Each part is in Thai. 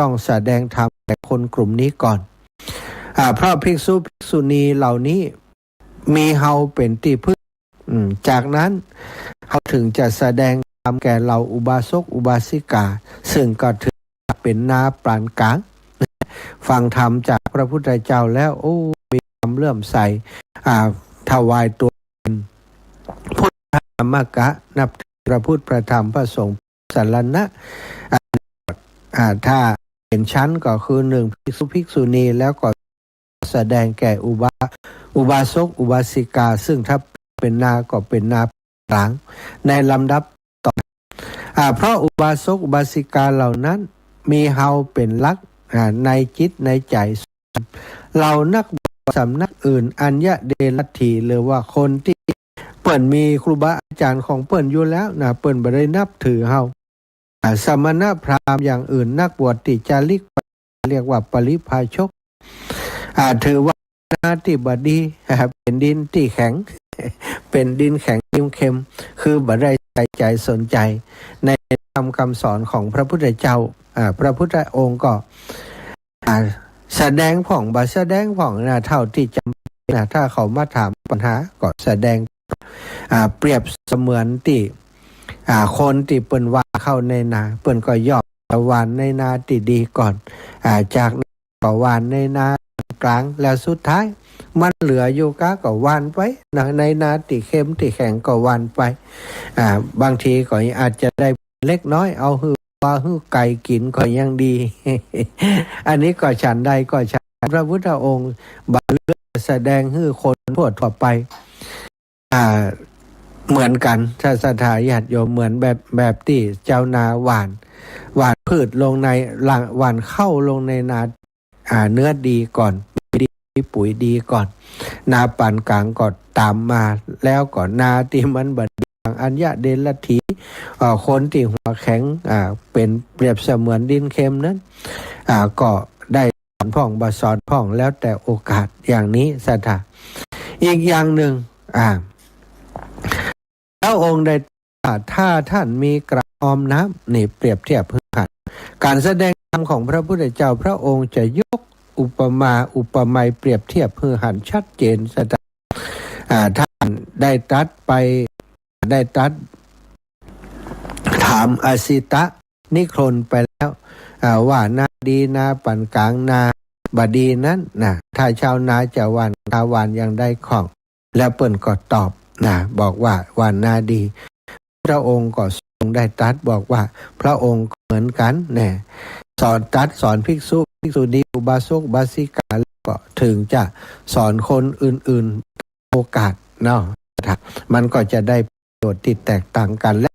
ต้องแสดงธรรมแก่คนกลุ่มนี้ก่อนเพราะภิกษุภิกษุณีเหล่านี้มีเฮาเป็นที่พึ่งจากนั้นเขาถึงจะแสดงธรรมแก่เราอุบาสกอุบาสิกาซึ่งก็ถือเป็นนาปานกลางฟังธรรมจากพระพุทธเจ้าแล้วโอ้มีความเลื่อมใสถวายตัวเป็นพุทธธรรมกะนับพระพุทธพระธรรมพระสงฆ์สรณะถ้าเป็นชั้นก็คือหนึ่งภิกษุภิกษุณีแล้วก็แสดงแก่อุบาสกอุบาสิกาซึ่งถ้าเป็นนาก็เป็นนาหลังในลำดับต่อเพราะอุบาสกอุบาสิกาเหล่านั้นมีเฮาเป็นหลักในจิตในใจเรานักสำนักอื่นอัญญะเดลัทธิหรือว่าคนที่เปิ้นมีครูบาอาจารย์ของเปิ้นอยู่แล้วนะเปิ้นบ่ได้นับถือเฮาสมณพราหมณ์อย่างอื่นนักบวชติจาริกเรียกว่าปริพาชกถือว่านาที่บดีเป็นดินที่แข็งเป็นดินแข็งดินเค็มคือบ่ได้ใส่ใจสนใจในคำสอนของพระพุทธเจ้าพระพุทธองค์ก็แสดงผ่องบ่แสดงผ่องนะเท่าที่จำนะถ้าเขามาถามปัญหาก็แสดงเปรียบเสมือนที่คนที่เปิ้นว่าเข้าในนาเปิ้นก็ย่อหวานในนาที่ดีก่อนจากนั้นก็หวานในนากลางแล้วสุดท้ายมันเหลืออยู่ก็หวานไปนะในนาที่เค็มที่แข็งก็หวานไปบางทีก็อาจจะได้เล็กน้อยเอาหือว่าหือไก่กินก็ยังดี อันนี้ก็ฉันใดก็ฉันพระพุทธองค์บังเลือกแสดงให้คนทั่วไปเหมือนกันถ้าศรัทธาญาติโยมเหมือนแบบที่เจ้านาหวานพืชลงในหวานเข้าลงในนาเนื้อดีก่อนดีปุ๋ยดีก่อนนาปานกลางก็ตามมาแล้วก็นาที่มันบัดอัญญะเดลัทธิคนที่หัวแข็งเป็นเปรียบเสมือนดินเค็มนั้นก็ได้สอนพ่องบสอนพ่องแล้วแต่โอกาสอย่างนี้ศรัทธาอีกอย่างหนึ่งแล้วองค์ได้ถ้าท่านมีกระออมน้ำนี่เปรียบเทียบพื้นฐานการแสดงธรรมของพระพุทธเจ้าพระองค์จะยกอุปมาอุปไมยเปรียบเทียบพื้นฐานชัดเจนศรัทธาท่านได้ตรัสถามอสิตะนิครนไปแล้วว่านาดีนาปานกลางนาบดีนั้นนะถ้าชาวนาจะหว่านข้าวหวานยังได้ของแล้วเปิ้นก็ตอบบอกว่าหว่านนาดีพระองค์ก็ทรงได้ตรัสบอกว่าพระองค์เหมือนกันสอนภิกษุภิกษุณีอุบาสกอุบาสิกาแล้วก็ถึงจะสอนคนอื่นๆโอกาสเนาะมันก็จะได้ประโยชน์ที่แตกต่างกันและ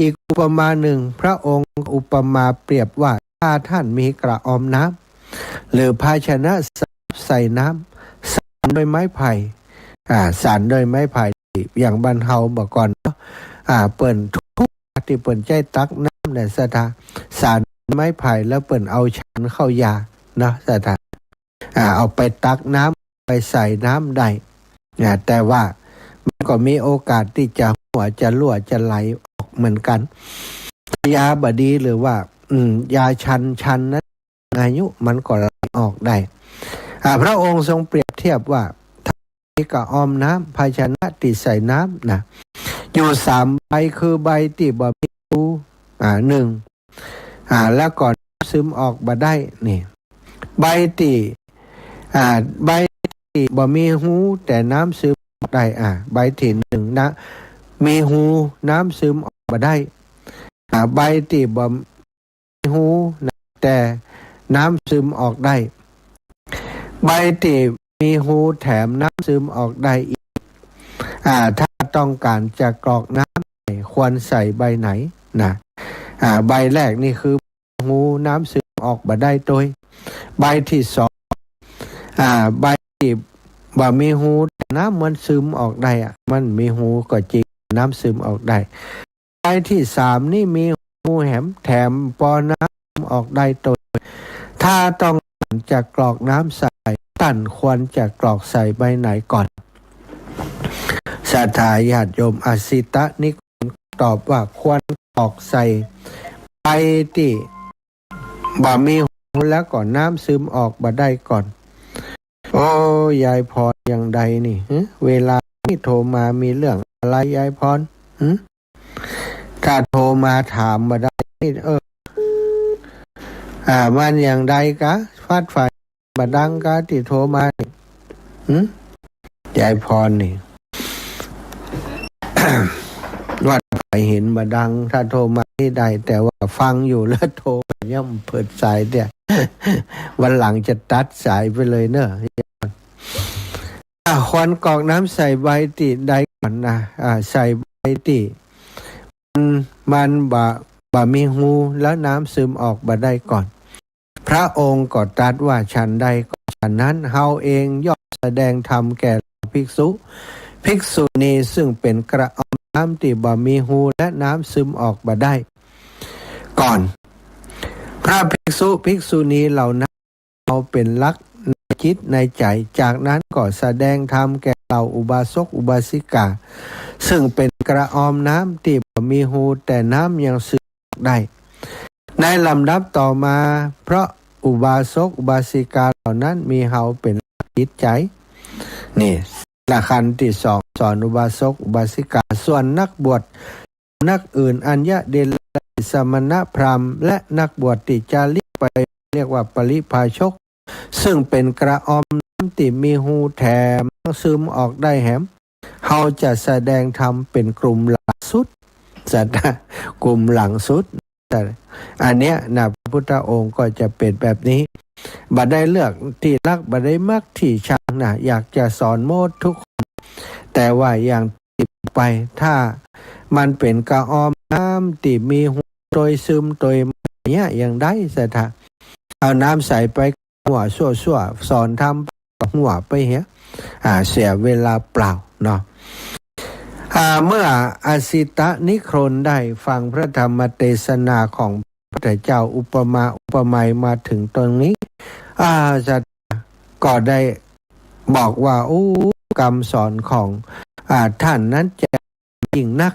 อีกอุปมาหนึ่งพระองค์อุปมาเปรียบว่าถ้าท่านมีกระออมน้ำหรือภาชนะใส่น้ำสานด้วยไม้ไผ่สานด้วยไม้ไผ่อย่างบรรเทาเมื่อก่อนเปิ่นทุกที่เปิ่นใจตักน้ำเนี่ยศรัทธาสานไม้ไผ่แล้วเปิ่นเอาฉันเข้ายานะศรัทธาเอาไปตักน้ำไปใส่น้ำได้แต่ว่ามันก็มีโอกาสที่จะหัวจะรั่วจะไหลออกเหมือนกันยาบดีหรือว่ายาชันนั้นอายุมันก็ไหลออกได้พระองค์ทรงเปรียบเทียบว่าถ้ามีกระออมน้ำภาชนะติดใส่น้ำนะอยู่3ใบคือใบที่บ่มีรู1แล้วก่อนซึมออกบ่ได้นี่ใบที่บ่มีหูแต่น้ำซึมออกได้ใบที่1นะมีหูน้ำซึมออกบ่ได้ใบที่บ่มีหูแต่น้ำซึมออกได้ใบที่มีหูแถมน้ำซึมออกได้อีกถ้าต้องการจะกรอกน้ำควรใส่ใบไหนนะใบแรกนี่คือหูน้ำซึมออกบ่ได้โดยใบที่2ใบที่บ่มีหูน้ำมันซึมออกได้มันมีหูก็จริงน้ำซึมออกได้ใบที่3นี่มีหูแถมปอน้ำออกได้โดยถ้าต้องจะกรอกน้ำใส่ท่านควรจะกรอกใส่ใบไหนก่อนศรัทธาญาติโยมอสิตะนิครนตอบว่าควรกรอกใส่ใบที่ บ่มีหูแล้วก่อนน้ำซึมออกบ่ได้ก่อน โอ้ยายพรอย่างใดนี่เวลาที่โทรมามีเรื่องอะไรยายพรถ้าโทรมาถามมาได้มันอย่างใดกะฟาดไฟมาดังกะที่โทรมายายพรนี่ ว่าไปเห็นมาดังถ้าโทรมาที่ใดแต่ว่าฟังอยู่แล้วโทรย่อมเปิดสายเนี่ย วันหลังจะตัดสายไปเลยเนอะควันกอกน้ำใส่ใบติได้ก่อนนะใส่ใบติมันบ่มีหูแล้วน้ำซึมออกบ่ได้ก่อน พระองค์ก็ตรัสว่าฉันใดก็ฉันนั้นเฮาเองย่อมแสดงธรรมแก่ภิกษุณีซึ่งเป็นกระออมน้ำที่บ่มีหูและน้ำซึมออกบ่ได้ก่อนพระภิกษุณีเหล่านั้นเอาเป็นลักในจิตในใจจากนั้นก็แสดงธรรมแก่เหล่าอุบาสกอุบาสิกาซึ่งเป็นกระออมน้ำที่บ่มีหูแต่น้ำยังซึมออกได้ในลำดับต่อมาเพราะอุบาสกอุบาสิกาเหล่านั้นมีเฮาเป็นจิตใจนี่หลักขันธ์ที่สองสอนอุบาสกอุบาสิกาส่วนนักบวชนักอื่นอัญญเดลสมณพราหมณ์และนักบวชติจาริกไปเรียกว่าปริภาชกซึ่งเป็นกระออมน้ำที่มีหูแถมซึมออกได้แหมเฮาจะแสดงธรรมเป็นกลุ่มหลังสุดกลุ่มหลังสุดอันเนี้ยนะพระพุทธองค์ก็จะเป็นแบบนี้บัดได้เลือกที่รักบัดได้มักที่ชังนะอยากจะสอนโมดทุกคนแต่ว่าอย่างติดไปถ้ามันเป็นกระออมน้ำที่มีหูโดยซึมโดยเนี้ยอย่างได้สิท่าเอาน้ำใส่ไปหัวสั่วสอนทำหัวไปเหี้ยเสียเวลาเปล่าเนาะเมื่ออสิตะนิครนได้ฟังพระธรรมเทศนาของพระพุทธเจ้าอุปไมยมาถึงตรงนี้จะก็ได้บอกว่าคำสอนของท่านนั้นจะยิ่งนัก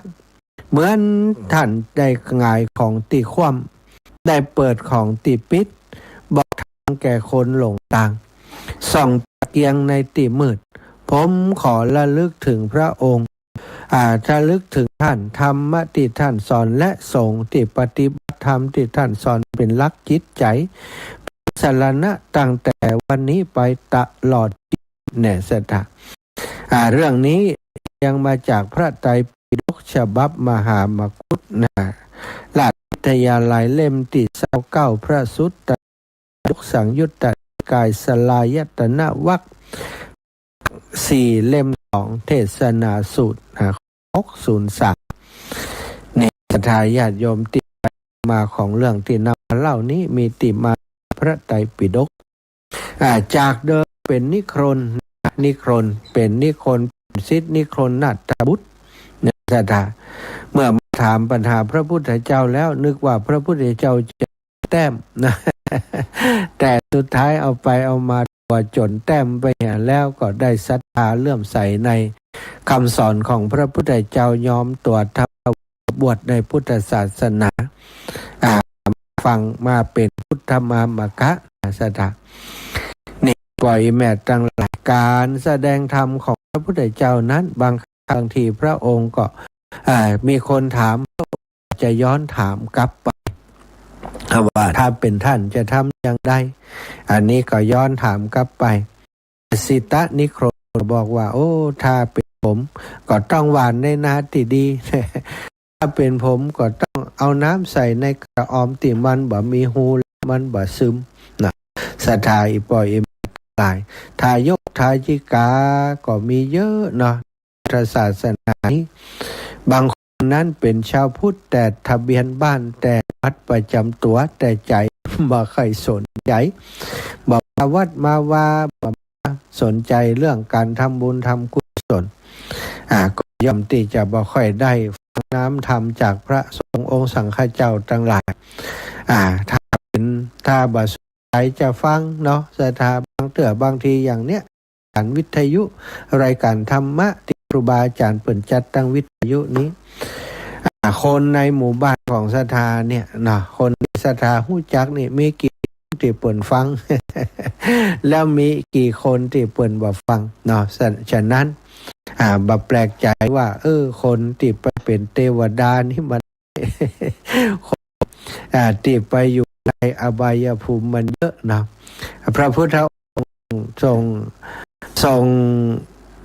เหมือนท่านได้หงายของตีคว่ำได้เปิดของตีปิดบอกทางแก่คนหลงทางส่องตะเกียงในตีมืดผมขอระลึกถึงพระองค์ระลึกถึงท่านธรรมะที่ท่านสอนและสงฆ์ที่ปฏิบัติธรรมที่ท่านสอนเป็นหลักจิตใจสารณะตั้งแต่วันนี้ไปตลอดเนี่ยสัตว์เรื่องนี้ยังมาจากพระไตรปิฎกฉบับมหามกุฏนะราชวิทยาลัยเล่มที่29พระสุตตปิฎกสังยุตตนิกายสลายตนะวรรค4เล่ม2เทศนาสูตร603นี่ศรัทธาญาติโยมติมาของเรื่องที่นำมาเล่านี้มีติมาพระไตรปิฎกจากเดิมเป็นนิครนเป็นนิครนสิทธินิครนนาถบุตรเนี่ยศรัทธาเมื่อมาถามปัญหาพระพุทธเจ้าแล้วนึกว่าพระพุทธเจ้าจะแต้มนะแต่สุดท้ายเอาไปเอามาว่าจนแต้มไปแล้วก็ได้ศรัทธาเลื่อมใสในคำสอนของพระพุทธเจ้ายอมตัวทับบวชในพุทธศาสนาฟังมาเป็นพุทธมามกะศรัทธานี่ปล่อยแม่ตั้งหลายการแสดงธรรมของพระพุทธเจ้านั้นบางทีพระองค์ก็มีคนถามจะย้อนถามกลับไปว่าถ้าเป็นท่านจะทำอย่างไรอันนี้ก็ย้อนถามกลับไปสิตะนิโครบอกว่าถ้าเป็นผมก็ต้องหวานในนาที่ดี ถ้าเป็นผมก็ต้องเอาน้ำใส่ในกระออมที่มันบ่มีหูมันบ่ซึมนะศรัทธาอีปล่อยตายทายกทายิกาก็มีเยอะเนาะศาสนานี้บางคนนั้นเป็นชาวพุทธแต่ทะเบียนบ้านแต่วัดประจำตัวแต่ใจบ่ค่อยสนใจบอกวัดมาว่าสนใจเรื่องการทำบุญทำกุศลก็ย่อมที่จะบ่ค่อยได้ฟังน้ำธรรมจากพระสงฆ์องค์สังฆเจ้าทั้งหลายถ้าบ่สนใจจะฟังเนาะศรัทธาบางทีอย่างเนี้ยการวิทยุรายการธรรมะที่ครูบาอาจารย์เปิดจัดตั้งวิทยุนี้คนในหมู่บ้านของศรัทธาเนี่ยนะคนในศ ถาหู้จักนี่มีกี่ที่เปิ่นฟัง แล้วมีกี่คนที่เปิ่นบ่ฟังเนาะฉะนั้นบ่แปลกใจว่าคนที่ไปเป็นเทวดานี่มัน ที่ไปอยู่ในอบายภูมิมันเยอะนะพระพุทธองค์ทรง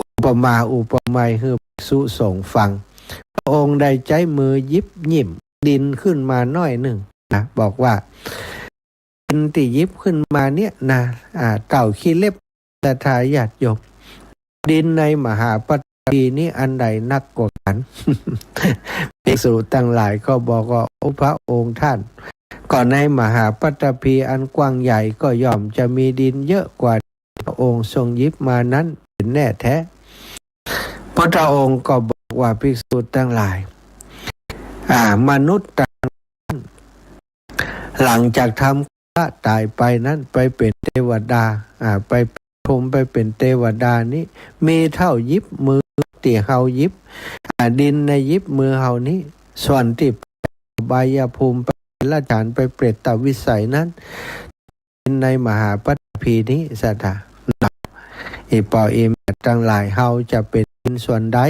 อุปมาอุปไมยให้ภิกษุสงฆ์ฟังพระองค์ได้ใช้มือยิบหยิบดินขึ้นมาหน่อยหนึ่งนะบอกว่าดินที่ยิบขึ้นมาเนี่ยนะเต่าขี้เล็บศรัทธาญาติโยมดินในมหาปฐพีนี้อันใดนักกว่ากัน ภิกษุทั้งหลายก็บอกว่าโอ้พระองค์ท่านก่อนในมหาปฐพีอันกว้างใหญ่ก็ย่อมจะมีดินเยอะกว่าพระองค์ทรงยิบมานั้นเป็นแน่แท้พระองค์ก็บอกว่าภิกษุทั้งหลายมนุษย์หลังจากทำละตายไปนั้นไปเป็นเทวดาไปพรหมไปเป็นเทวดานี้มีเท่ายิบมือที่เฮายิบดินในยิบมือเฮานี้ส่วนที่บายภูมิไปละฐานไปเปรตวิสัยนั้นในมหาปฐพีนี้สัทธาปอมทั้งหลายเฮาจะเป็นดินส่วนใด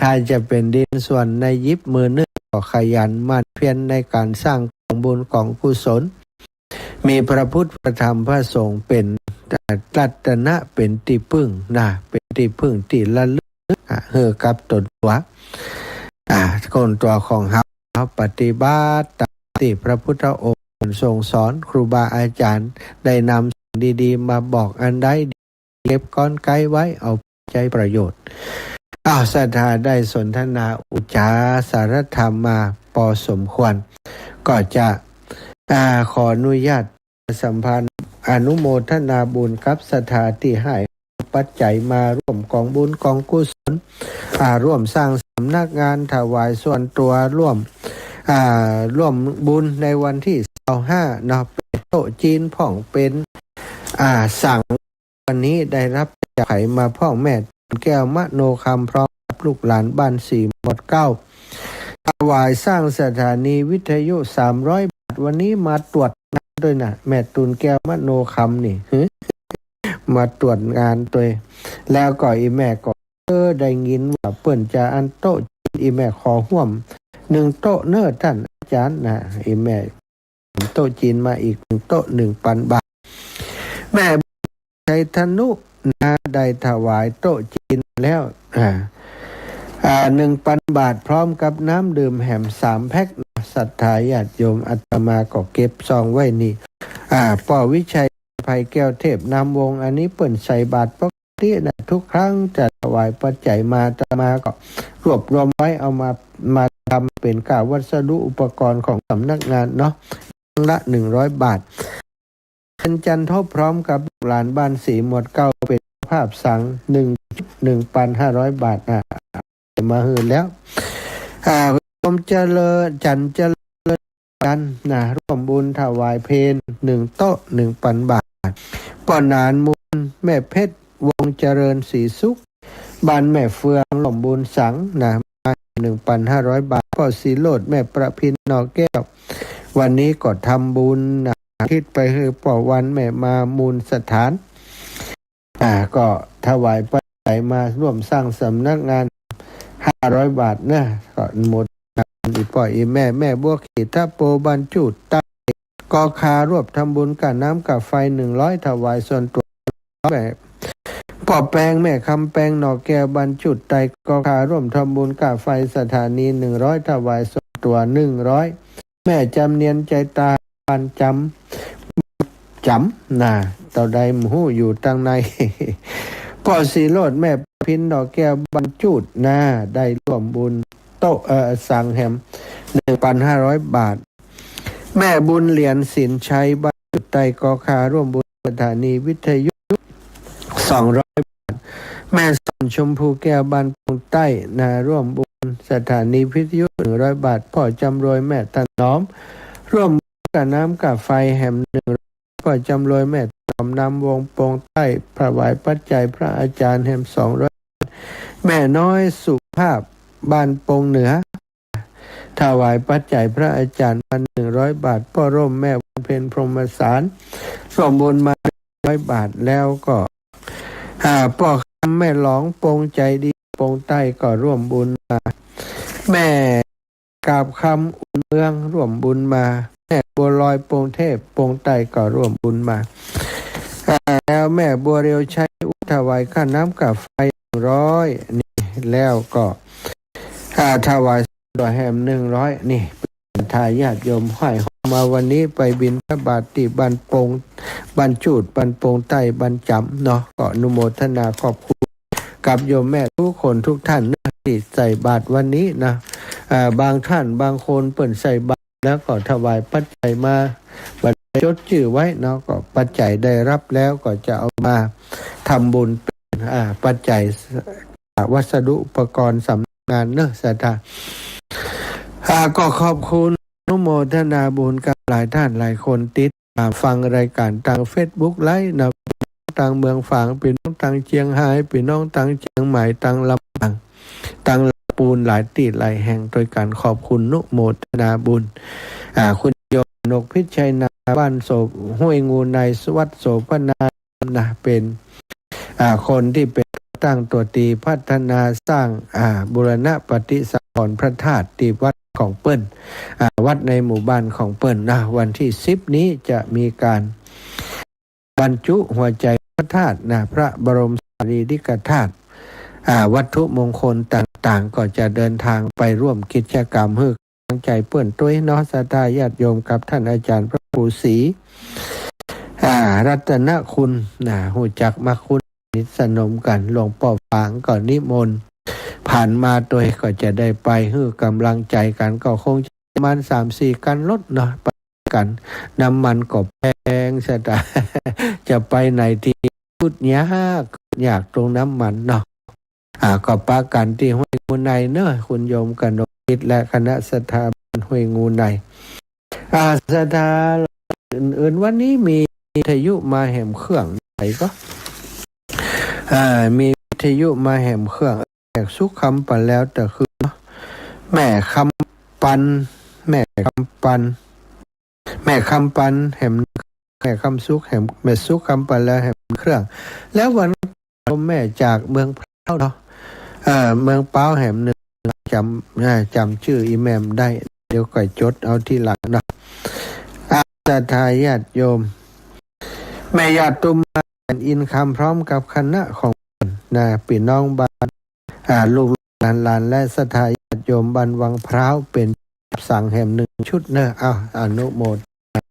ถ้าจะเป็นดินส่วนในยิบมือนึงก็ขยันมั่นเพียรในการสร้างของบุญของกุศลมีพระพุทธพระธรรมพระสงฆ์เป็นรัตนะเป็นที่พึ่งเป็นที่พึ่งที่ระลึกกับตนตัวคนตัวของเฮาปฏิบัติตามที่พระพุทธองค์ทรงสอนครูบาอาจารย์ได้นำสิ่งดีๆมาบอกอันใดเก็บก้อนไกลไว้เอาใจประโยชน์ศรัทธาได้สนทนาอุจจาสารธรรมมาพอสมควรก็จะขออนุญาตสัมพันธ์อนุโมทนาบุญกับศรัทธาที่ให้ปัจจัยมาร่วมกองบุญกองกุศลร่วมสร้างสำนักงานถวายส่วนตัวร่วมบุญในวันที่25เนาะเป็นโต๊ะจีนพ่องเป็นสั่งวันนี้ได้รับจากไขมาพ่อแม่แก้วมโนคำพร้อมกับลูกหลานบ้าน4หมด9ถวายสร้างสถานีวิทยุ300 บาทวันนี้มาตรวจงานด้วยนะแม่ตุนแก้วมโนคำนี่ มาตรวจงานตัวแล้วก็อีแม่ก็ได้ยินว่าเปิ้นจะอันโต๊ะอีแม่ขอห่วม1โต๊ะเน้อท่านอาจารย์นะอีแม่โต๊ะจีนมาอีก1โต๊ะ 1,000 บาทแม่ชัยธนุได้ถวายโต๊ะจีนแล้ว1,000 บาทพร้อมกับน้ำดื่มแหม3 แพ็คศรัทธาญาติโยมอาตมาก็เก็บซองไว้นี่ป่อวิชัยภัยแก้วเทพนามวงอันนี้เปิ่นใส่บาตรปกตินะทุกครั้งจะถวายปัจจัยมาอาตมาก็รวบรวมไว้เอามาทำเป็นค่าวัสดุอุปกรณ์ของสำนักงานเนาะละ100 บาทเป็นจันทบพร้อมกับหลานบ้าน4หมวด9เป็นภาพสัง1,500 บาทมาหือแล้วผมเจริญจันเจริญกันร่วมบุญถวายเพล1โต๊ะ 1,000 บาทป้อนานมูลแม่เพชรวงเจริญศรีสุขบ้านแม่เฟืองร่วมบุญสังมา 1,500 บาทพ่อศรีโลดแม่ประพินนอแก้ววันนี้ก็ทำบุญคิดไปคือป่อวันแม่มามูลสถานก็ถวายปัจจัยมาร่วมสร้างสำนักงาน500 บาทนะก็หมดอีป่อยแม่บัวขีทัพโปบันจุดใต้กอคารวบทำบุญกับน้ำกับไฟ100ถวายส่วนตัวแบบป่อแปงแม่คำแปงหนอแก้วบันจุดใต้กอคาร่วมทำบุญกับไฟสถานี100ถวายส่วนตัว100แม่จำเนียนใจตาบันจำต่อใดหมู่อยู่ตั้งในพ่อศรีโลดแม่พินดอกแก้วบรรจุดได้ร่วมบุญโต๊ะสั่งแฮม 1,500 บาทแม่บุญเหรียญสินชัยบรรจุไตกอคาร่วมบุญสถานีวิทยุ200 บาทแม่สอนชมพูแก้วบ้านปงใต้ร่วมบุญสถานีวิทยุ100 บาทพ่อจำรวยแม่ตันน้อมร่วมกับน้ำกับไฟแฮม100พ่อจำรวยแม่นำวงปงใต้ถวายปัจจัยพระอาจารย์แฮม200แม่น้อยสุภาพบ้านปงเหนือถ ถวายปัจจัยพระอาจารย์มา100 บาทพ่อร่มแม่วันเพ็ญพรหมสารร่วมบุญมา100 บาทแล้วก็พ่อคำแม่หลองปงใจดีปงใต้ก็ร่วมบุญมาแม่กาบคำอุ่นเมืองร่วมบุญมาแม่บัวลอยปงเทพปงใต้ก็ร่วมบุญมาแล้วแม่บัวเรียวชัยถวายค่าน้ำกับไฟ100นี่แล้วก็ถวายดอกแหม100นี่ทายาทโยมห้อยมาวันนี้ไปบิณฑบาตที่บ้านปงบ้านจูดบ้านปงใต้บ้านจำเนาะก็อนุโมทนาขอบคุณกับโยมแม่ทุกคนทุกท่านที่ใส่บาตรวันนี้นะบางท่านบางคนเปิดใส่บาตรแล้วก็ถวายปัจจัยมาบัตรจดชื่อไว้เนาะก็ปัจจัยได้รับแล้วก็จะเอามาทำบุญเป็นปัจจัยวัสดุอุปกรณ์สำนักงานเนอะสถาก็ขอบคุณอนุโมทนาบุญกับหลายท่านหลายคนติดฟังรายการทาง Facebook ไลฟ์นะทางเมืองฝางเป็นน้องทางเชียงรายเป็นน้องทางเชียงใหม่ทางลำปางทางลำปูนหลายตีหลายแห่งโดยการขอบคุณนุโมทนาบุญคุณโยมนกพิชัยนาบ้านโศกห้วยงูในสวัสดิ์โสพนานะเป็นคนที่เป็นตั้งตัวตีพัฒนาสร้างบูรณะปฏิสังขรณ์พระธาตุที่วัดของเปิ้นวัดในหมู่บ้านของเปิ้นนะวันที่10นี้จะมีการบรรจุหัวใจพระธาตุนะพระบรมสารีริกธาตุวัตถุมงคลต่างๆก็จะเดินทางไปร่วมกิจกรรมเพื่อกำลังใจเปิ้นตัวน้อศรัทธาญาติโยมกับท่านอาจารย์พระครูศรีรัตนคุณหูจักมาคุณนิสนมกันหลวงพ่อฝางก่อนนิมนต์ผ่านมาโดยก็จะได้ไปให้กำลังใจกันก็คงประมาณ 3-4 กันลดเนาะไปกันน้ำมันก็แพงซะแต่จะไปไหนที่พูดยากตรงน้ำมันเนาะก็ปากันที่ห้วยงูในเนอะคุณโยมกนกฤทธิ์และคณะสถาบันห้วยงูในสถาอื่นๆวันนี้มีวิทยุมาแหมเครื่องไหนก็มีวิทยุมาแหมเครื่องแอกสุขคำปันแล้วแต่คือแม่คำปันแม่คำปันแหมแม่คำสุขแหมแม่สุขคำปันแล้วแหมเครื่องแล้ววันแม่จากเมืองพร้าวเนาะเมืองเป้าแหมหนึ่งจำชื่ออีแมมได้เดี๋ยวก่อยจดเอาที่หลังเนาะศรัทธาญาติโยมแม่ญาติตุมมาอินคำพร้อมกับคณะของพี่น้องบ้านลูกหลานและศรัทธาญาติโยมบ้านวังพร้าวเป็นสั่งแหม1 ชุดเนอะอนุโมทนา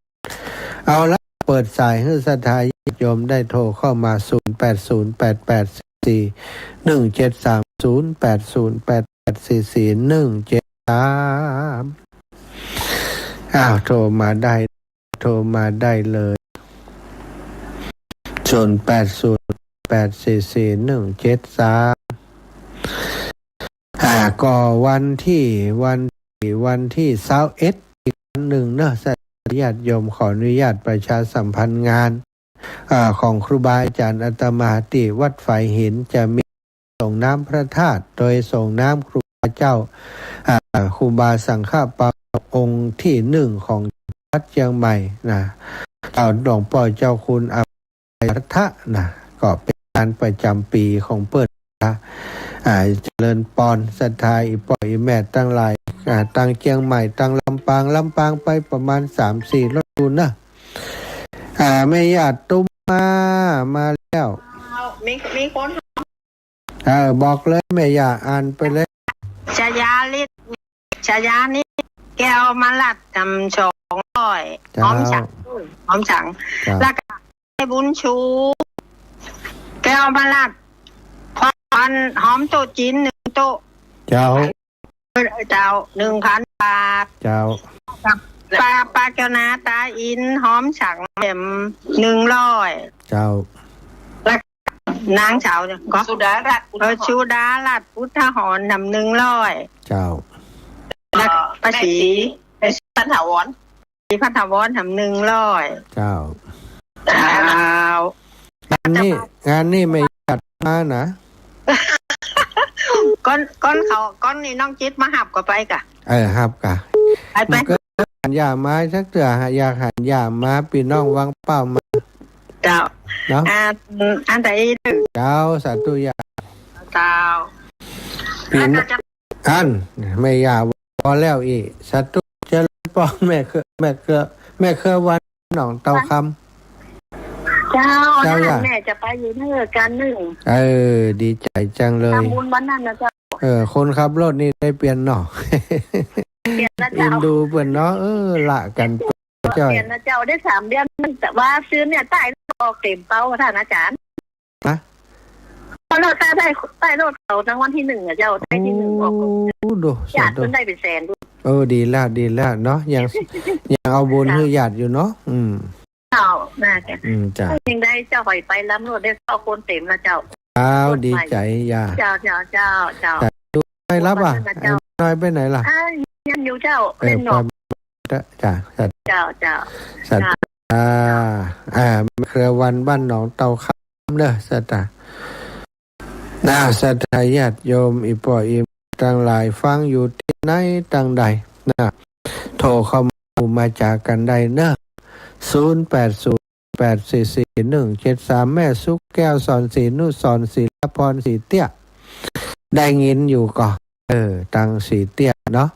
เอาละเปิดสายให้ศรัทธาญาติโยมได้โทรเข้ามา080874173088444173โทรมาได้เลย0808444173ก็วันที่21อีกหนึ่งเนอะญาติโยมขออนุญาตประชาสัมพันธ์งานของครูบาอาจารย์อาตมาที่วัดไฟหินจะมีส่งน้ำพระธาตุโดยส่งน้ำครูบาเจ้าครูบาสังฆปาองค์ที่1ของวัดเชียงใหม่นะหลวงพ่อเจ้าคุณอภัยทะนะก็เป็นการประจำปีของเปิ้นนะเจริญปอนศรัทธาอีป่อยแม่ตั้งหลายตั้งเชียงใหม่ตั้งลำปางไปประมาณ 3-4 รถดูนะแม่ญาติตุ้มมาแล้วมีคนบอกเลยแม่ญาติอ่านไปเลยชายาลิศชายานี่แก้วมาลัดทำ200หอมฉังแล้วก็ให้บุญชูแก้วมาลัดพันหอมโต๊ะจีน1 โต๊ะเจ้า 1,000 บาทเจ้าปลาแก้วนาตาอินหอมฉังแหม100เจ้าแล้วนางเฉาก็สุดารัตพุทธหรนำ100เจ้าแล้วป้าศรีพันถาวรทำ100เจ้า งานนี้ไม่จัดมานะก้อนนี่น้องจิตมาหับก็ไปกะ ครับกะไปก็หันยามาสักเถื่ออยากหันยามาพี่น้องวางเป้ามาเจ้าเนาะอันใดเจ้าสาธุยาเจ้าพี่อันไม่ยาพอแล้วอีสาธุเจริญป้อแม่เคยวันหนองเตาคำเจ้าแม่จะไปอยู่เมื่อกันหนึ่งดีใจจังเลยทำบุญวันนั้นนะเจ้าคนขับรถนี่ได้เปลี่ยนเนาะเปลี่ยนนะเจ้าดูเปิ่นเนาะละกันเปลี่ยนนะเจ้าได้3 เดือนแต่ว่าซื้อเนี่ยใต้ออกเต็มเป้าท่านอาจารย์นะพอเราใต้รถเขาทั้งวันที่1อ่ะเจ้าใต้ที่1ออกดูญาติได้เป็นแสนดูดีแล้วเนาะยังเอาบุญให้ญาติอยู่เนาะเจ้าน่าจะจ้ะจริงได้เจ้าหอยไปล้ำรถได้เข้าคนเต็มนะเจ้าดีใจย่าเจ้าไปรับอ่ะน้อยไปไหนล่ะยังอยู่เจ้าเป็นหนอกจ้ะเจ้าสัตว์เครือวันบ้านหนองเตาคำเด้อสัตว์สัตย์ญาติโยมอีป่ออีต่างหลายฟังอยู่ที่ไหนต่างใดโทรเข้ามาจากกันได้เนอะ0808444173แม่สุกแก้วสอนศรีนุสรศิลพรศรีเตี้ยได้ยินอยู่ก่อนตังศรีเตี้ยเนาะ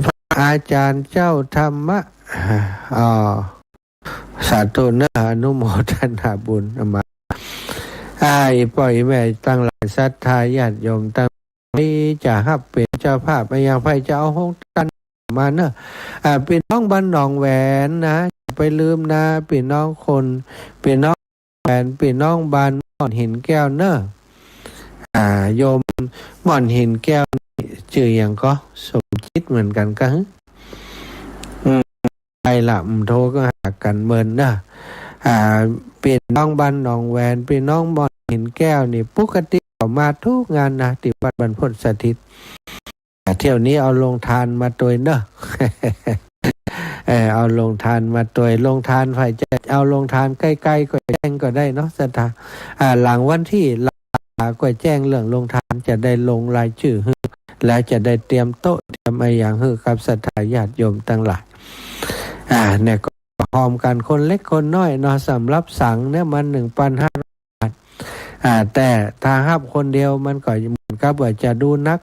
พระอาจารย์เจ้าธรรมะสาธุนะอนุโมทนาบุญมาปล่อยแม่ตั้งหลายศรัทธาญาติโยมตั้งนี้จะฮับเป็นเจ้าภาพไม่ยังไผจะเอาห้องตันมาเนอะเป็นน้องบ้านหนองแหวนนะไปลืมนะเป็นน้องคนเป็นน้องแหวนเป็นน้องบ้านม่อนหินแก้วเนอะโยมม่อนหินแก้วชื่ออย่างก็สมคิดเหมือนกันกันไปละโทรก็หากันเมินนะเป็นน้องบ้านหนองแหวนเป็นน้องม่อนหินแก้วนี่ปกติเขามาทุกงานนะที่วัดบรรพตสถิตเที่ยวนี้เอาลงทานมาตัวเนอะเอาลงทานมาตัวลงทานไฟจะเอาลงทานใกล้ๆก็แจ้งก็ได้เนาะสัทธาหลังวันที่ก็แจ้งเรื่องลงทานจะได้ลงรายชื่อแล้วจะได้เตรียมโต๊ะเตรียมอะไรอย่างกับศรัทธาญาติโยมทั้งหลายเนี่ยก็พร้อมกันคนเล็กคนน้อยเนาะสำหรับสั่งเนี่ยมัน 1,500 บาทแต่ถ้าฮับคนเดียวมันก็เหมือนกับว่าจะดูนัก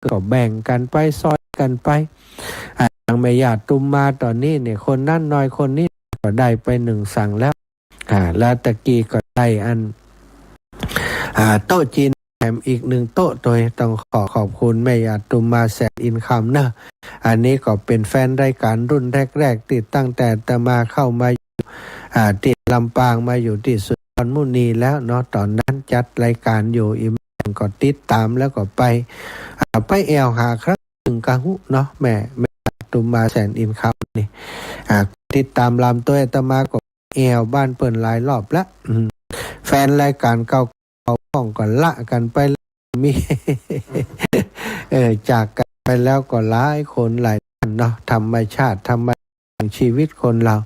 ก็แบ่งกันไปซอยกันไปอย่างแม่ญาติตุมมาตอนนี้เนี่ยคนนั้นน้อยคนนี้ก็ได้ไป1สั่งแล้วแล้วตะกี้ก็ได้อันโต๊ะจีนแถมอีก1โต๊ะโดยต้องขอบคุณแม่ญาติตุมมาแสนอินคัมนะอันนี้ก็เป็นแฟนรายการรุ่นแรกๆติดตั้งแต่ตมาเข้ามาติดลำปางมาอยู่ที่สุพรรณบุรีแล้วเนาะตอนนั้นจัดรายการอยู่ก็ติดตามแล้วก็ไปแอวหาครั้งหนึ่งกะหุเนาะแม่ตุมมาแสนอินคัมนี่ติดตามลำตัวตมาก็แอวบ้านเปิ่นหลายรอบแล้วแฟนรายการเก่าห้องก็ละกันไปมีจากกันไปแล้วก็หลายคนหลายท่านเนาะธรรมชาติธรรมชีวิตคนเรา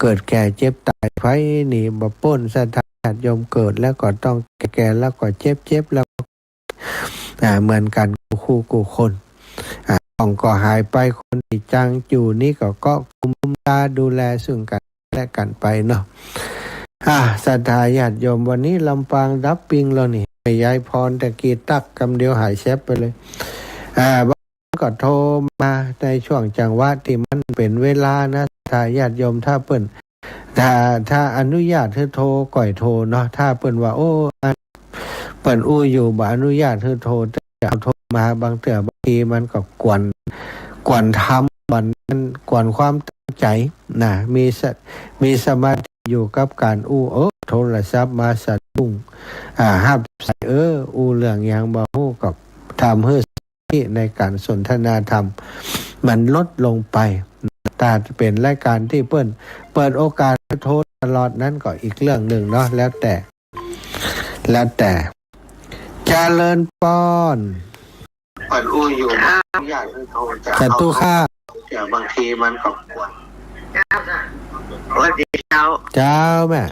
เกิดแก่เจ็บตายไผนี่บ่พ้นสถานโยมเกิดแล้วก็ต้องแก่แล้วก็เจ็บแล้วเหมือนกันคู่กูคนของก็หายไปคนที่จังอยู่นี่ก็คุมตาดูแลซึ่งกันและกันไปเนาะศรัทธาญาติโยมวันนี้ลำปางรับปิงแล้วนี่ไปยายพรตะกี้ตักกำเดียวหายแซบไปเลยก็โทรมาในช่วงจังหวะที่มันเป็นเวลานะศรัทธาญาติโยมถ้าเปิ้นถ้าอนุญาตให้โทรก่อยโทรเนาะถ้าเปิ้นว่าโอ้เปิ้นอยู่บ่อนุญาตให้โทรจะเอาโทรมาบางเทื่อบางทีมันก็กวนทำกวนความตั้งใจนะมีสมาธิอยู่กับการโทรศัพท์มาสะดุ้งห้ามใส่เรื่องอย่างบ่ฮู้กับทำให้ที่ในการสนทนาธรรมมันลดลงไปแต่เป็นรายการที่เปิดโอกาสโทรตลอดนั้นก็อีกเรื่องหนึ่งเนาะแล้วแต่เจริญปอนเปิดอยู่อยากโทรแต่ตู้ค่าบางทีมันก็กวนสวัสดีเจ้าแม่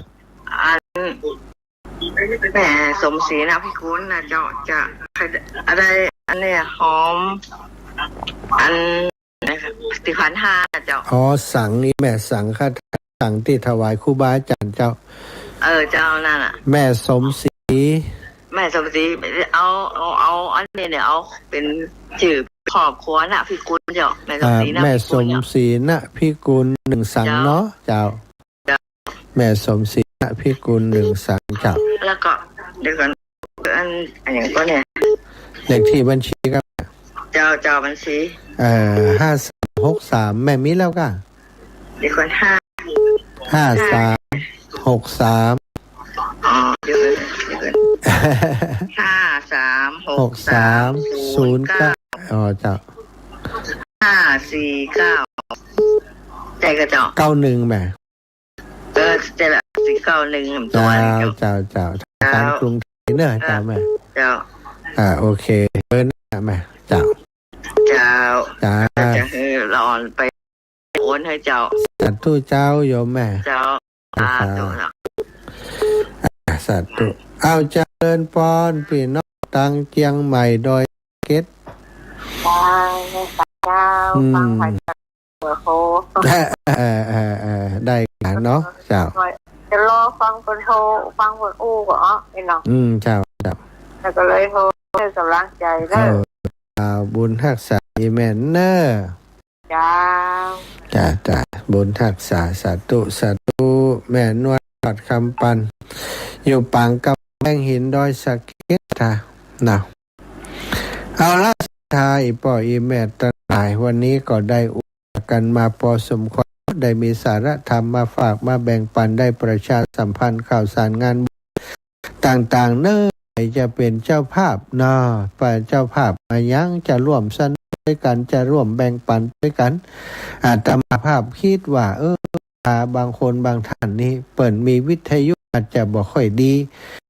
แม่สมศรีนะพี่คุณนะเจ้าจะอะไรอันเนี้ยหอม อันที่ขันห้าเจ้าอ๋อสังนี่แม่สังฆทานสังที่ถวายครูบาอาจารย์เจ้าเจ้านั่นแม่สมศรีแม่สมศรีเอาอันนี้เนี่ยเอาเป็นชื่อครอบครัวน่ะพี่กุลเจ้าแม่สมศรีนะแม่สมศรีนะพี่กุลหนึ่งสังเนาะเจ้าแม่สมศรีนะพี่กุลหนึ่งสังเจ้าแล้วก็เดี๋ยวก่อนอันอย่างก็เนี่ยเลขที่บัญชีครับเจ้าบัญชี5363แม่มีแล้วก็เดี๋ยวก่อน5363เดี๋ยว536309อ๋อเจ้า549ใจกระเจ้า91แม่ใจละ491ตัวเจ้าการกรุงเทพเนอะเจ้าแม่เจ้าโอเคเบอร์หน้าแม่เจ้าจะให้เราไปโอนให้เจ้าสาธุเจ้าโยมแม่เจ้าสาธุเอาเจริญพรพี่น้องตังเจียงใหม่โดยเกตฟังไปโหได้กันเนาะเจ้าจะรอฟังคนโทรฟังคนอู้ก่อนไอ้น้องเจ้าแล้วก็เลยโทรให้กำลังใจเด้อบุญทักษะอีแมนเนอร์จ้าบุญทักษะสาธุแม่นวลปัดคำปันอยู่ปางกับแมงหินดอยสะเก็ดท่าเนาะเอาละทายป่ออีแม่ตรายวันนี้ก็ได้อุกันมาพอสมควรได้มีสาระธรรมมาฝากมาแบ่งปันได้ประชาสัมพันธ์ข่าวสารงานต่างๆเนอจะเป็นเจ้าภาพป่าเจ้าภาพมายังจะร่วมสนุกด้วยกันจะร่วมแบ่งปันด้วยกันอาตมาภาพคิดว่าบางคนบางท่านนี่เปิดมีวิทยุอาจจะบ่ค่อยดี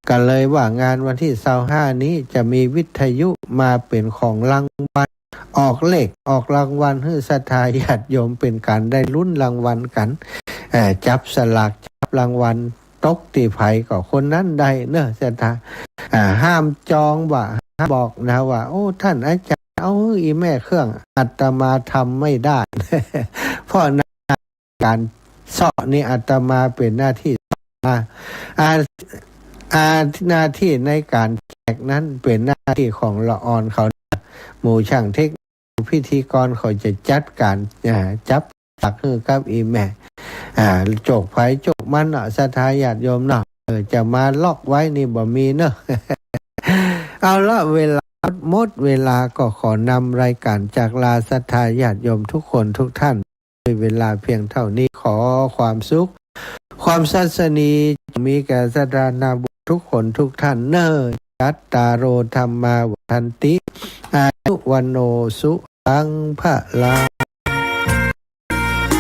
ก็เลยว่างานวันที่25นี้จะมีวิทยุมาเป็นของรางวัลออกเลขออกรางวัลให้ศรัทธาญาติโยมเป็นการได้ลุ้นรางวัลกันจับสลากจับรางวัลตกตีไผก็คนนั้นได้เนอะศรัทธาห้ามจองว่าบอกนะว่าโอ้ท่านอาจารย์เอาอีแม่เครื่องอาตมาทำไม่ได้ เพราะการสอบนี่อาตมาเป็นหน้าที่หน้าที่ในการแจกนั้นเป็นหน้าที่ของละออนเขาหมู่ช่างเทคนิคพิธีกรเขาจะจัดการจับตักคือกับอีแม่โจกไฟโจกมันศรัทธาญาติโยมจะมาล็อกไว้นี่บ่มีเนอะ เอาละเวลาหมดเวลาก็ขอนำรายการจากลาศรัทธาญาติโยมทุกคนทุกท่านด้วยเวลาเพียงเท่านี้ขอความสุขความสัสนีมีแก่ศรัทธานาบุตรทุกคนทุกท่านเนอจัตตาโรธรรมาวัฏันติอายุวันโนสุขังพะลัง